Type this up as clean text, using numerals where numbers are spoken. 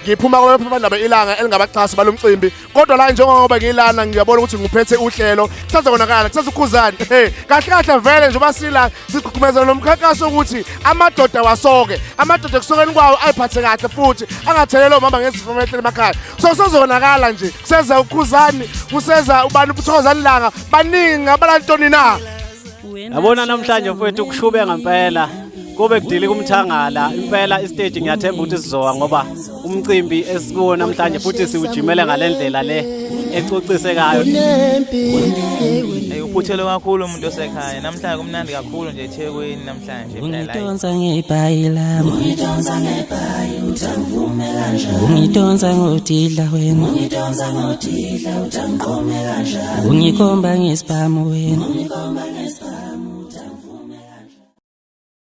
ngiphuma kwephephandaba ilanga elingabaxhasi balomcimbi kodwa la njengoba ngilana ngiyabona ukuthi ngiphethe uhlelo kusazobonakala kusazukhuzani kahle kahle vele nje basila sigqugqumezela nomkhankaso ukuthi amadoda wasoke amadoda kusokeni kwawo ayiphathe kahle futhi angathelelo mama ngezifo emehlele emakhaya so sozonakala nje kuseza ukhuzani kuseza ubani ubuthokozani langa baningi abalantoni na yabona namhlanje mfowethu kushube ngempela kube kudili kumthangala impela istage ngiyathemba ukuthi sizowa ngoba umcimbi esikuwo namhlanje futhi siwujimele ngalendlela le ecocisekayo uphuthele kakhulu umuntu osekhaya namhlanje kumnandi kakhulu nje eThekwini namhlanje ungidonsa ngebhayi lami ungidonsa ngebhayi utangvume kanjani ungidonsa ngodidla wena ungidonsa ngodidla utangiqome kanjani ungikhomba ngesibhamu wena